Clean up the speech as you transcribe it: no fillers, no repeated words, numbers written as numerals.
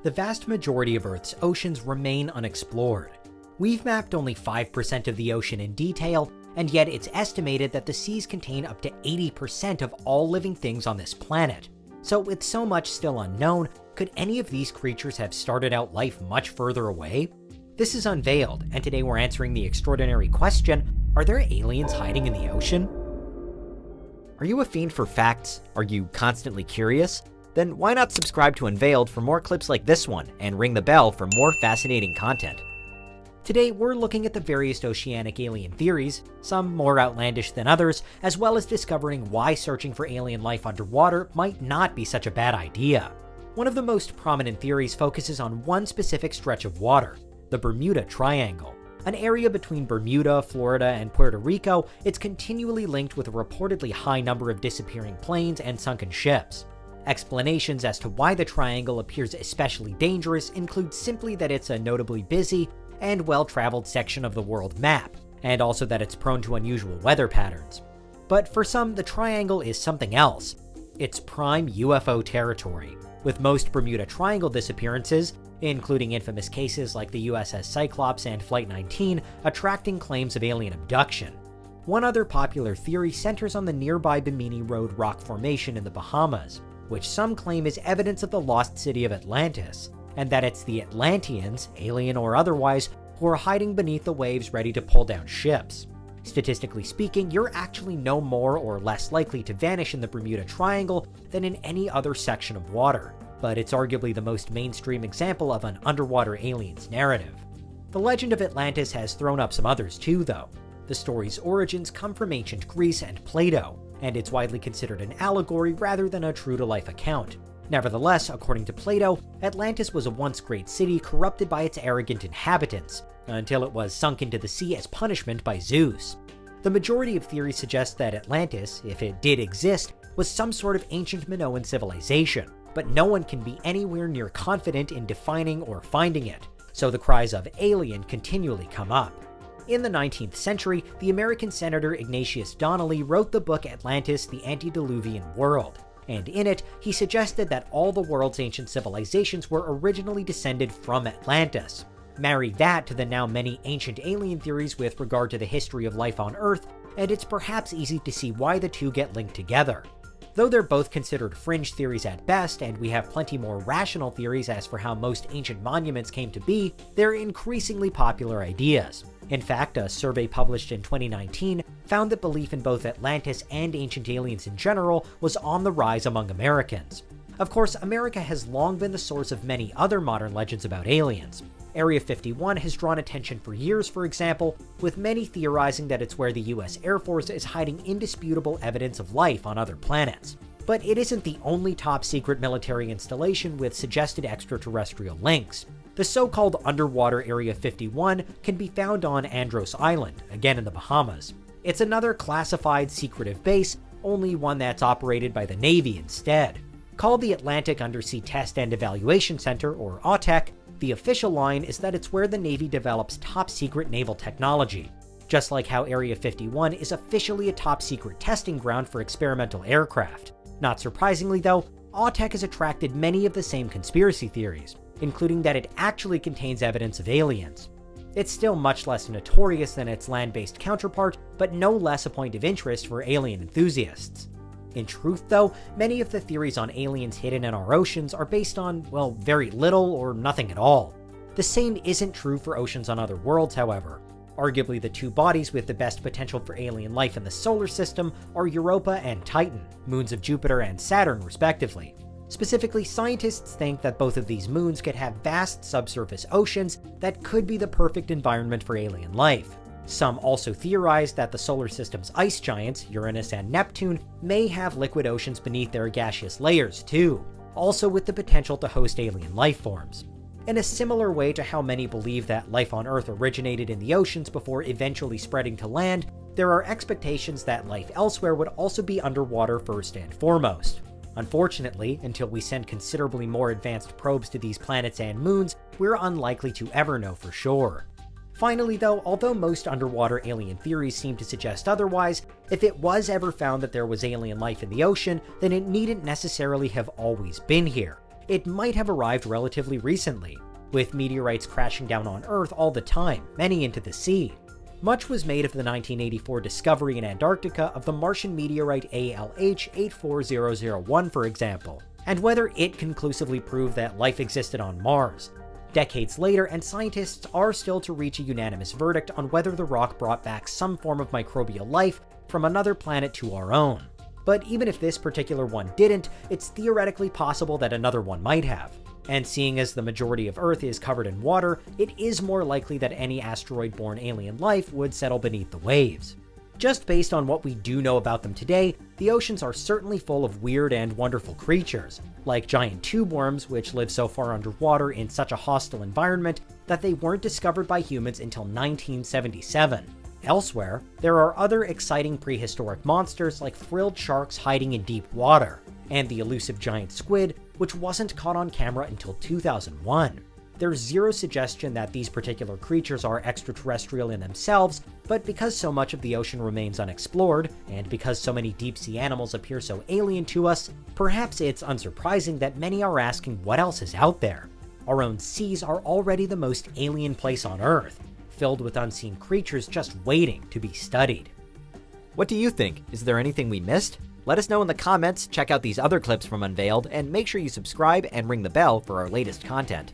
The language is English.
The vast majority of Earth's oceans remain unexplored. We've mapped only 5% of the ocean in detail, and yet it's estimated that the seas contain up to 80% of all living things on this planet. So with so much still unknown, could any of these creatures have started out life much further away? This is Unveiled, and today we're answering the extraordinary question, are there aliens hiding in the ocean? Are you a fiend for facts? Are you constantly curious? Then why not subscribe to Unveiled for more clips like this one, and ring the bell for more fascinating content. Today, we're looking at the various oceanic alien theories, some more outlandish than others, as well as discovering why searching for alien life underwater might not be such a bad idea. One of the most prominent theories focuses on one specific stretch of water, the Bermuda Triangle. An area between Bermuda, Florida, and Puerto Rico, it's continually linked with a reportedly high number of disappearing planes and sunken ships. Explanations as to why the triangle appears especially dangerous include simply that it's a notably busy and well-traveled section of the world map, and also that it's prone to unusual weather patterns. But for some, the triangle is something else. It's prime UFO territory, with most Bermuda Triangle disappearances, including infamous cases like the USS Cyclops and Flight 19, attracting claims of alien abduction. One other popular theory centers on the nearby Bimini Road rock formation in the Bahamas, which some claim is evidence of the lost city of Atlantis, and that it's the Atlanteans, alien or otherwise, who are hiding beneath the waves ready to pull down ships. Statistically speaking, you're actually no more or less likely to vanish in the Bermuda Triangle than in any other section of water, but it's arguably the most mainstream example of an underwater aliens narrative. The legend of Atlantis has thrown up some others too, though. The story's origins come from ancient Greece and Plato, and it's widely considered an allegory rather than a true-to-life account. Nevertheless, according to Plato, Atlantis was a once great city corrupted by its arrogant inhabitants, until it was sunk into the sea as punishment by Zeus. The majority of theories suggest that Atlantis, if it did exist, was some sort of ancient Minoan civilization, but no one can be anywhere near confident in defining or finding it, so the cries of alien continually come up. In the 19th century, the American senator Ignatius Donnelly wrote the book Atlantis, the Antediluvian World, and in it, he suggested that all the world's ancient civilizations were originally descended from Atlantis. Marry that to the now many ancient alien theories with regard to the history of life on Earth, and it's perhaps easy to see why the two get linked together. Though they're both considered fringe theories at best, and we have plenty more rational theories as for how most ancient monuments came to be, they're increasingly popular ideas. In fact, a survey published in 2019 found that belief in both Atlantis and ancient aliens in general was on the rise among Americans. Of course, America has long been the source of many other modern legends about aliens. Area 51 has drawn attention for years, for example, with many theorizing that it's where the US Air Force is hiding indisputable evidence of life on other planets. But it isn't the only top-secret military installation with suggested extraterrestrial links. The so-called underwater Area 51 can be found on Andros Island, again in the Bahamas. It's another classified secretive base, only one that's operated by the Navy instead. Called the Atlantic Undersea Test and Evaluation Center, or AUTEC, the official line is that it's where the Navy develops top-secret naval technology, just like how Area 51 is officially a top-secret testing ground for experimental aircraft. Not surprisingly though, AUTEC has attracted many of the same conspiracy theories, including that it actually contains evidence of aliens. It's still much less notorious than its land-based counterpart, but no less a point of interest for alien enthusiasts. In truth, though, many of the theories on aliens hidden in our oceans are based on, well, very little or nothing at all. The same isn't true for oceans on other worlds, however. Arguably the two bodies with the best potential for alien life in the solar system are Europa and Titan, moons of Jupiter and Saturn respectively. Specifically, scientists think that both of these moons could have vast subsurface oceans that could be the perfect environment for alien life. Some also theorize that the solar system's ice giants, Uranus and Neptune, may have liquid oceans beneath their gaseous layers too, also with the potential to host alien life forms. In a similar way to how many believe that life on Earth originated in the oceans before eventually spreading to land, there are expectations that life elsewhere would also be underwater first and foremost. Unfortunately, until we send considerably more advanced probes to these planets and moons, we're unlikely to ever know for sure. Finally though, although most underwater alien theories seem to suggest otherwise, if it was ever found that there was alien life in the ocean, then it needn't necessarily have always been here. it might have arrived relatively recently, with meteorites crashing down on Earth all the time, many into the sea. Much was made of the 1984 discovery in Antarctica of the Martian meteorite ALH 84001, for example, and whether it conclusively proved that life existed on Mars. Decades later, and scientists are still to reach a unanimous verdict on whether the rock brought back some form of microbial life from another planet to our own. But even if this particular one didn't, it's theoretically possible that another one might have. And seeing as the majority of Earth is covered in water, it is more likely that any asteroid-borne alien life would settle beneath the waves. Just based on what we do know about them today, the oceans are certainly full of weird and wonderful creatures, like giant tube worms which live so far underwater in such a hostile environment that they weren't discovered by humans until 1977. Elsewhere, there are other exciting prehistoric monsters like frilled sharks hiding in deep water, and the elusive giant squid, which wasn't caught on camera until 2001. There's zero suggestion that these particular creatures are extraterrestrial in themselves, but because so much of the ocean remains unexplored, and because so many deep-sea animals appear so alien to us, perhaps it's unsurprising that many are asking what else is out there. Our own seas are already the most alien place on Earth, filled with unseen creatures just waiting to be studied. What do you think? Is there anything we missed? Let us know in the comments, check out these other clips from Unveiled, and make sure you subscribe and ring the bell for our latest content.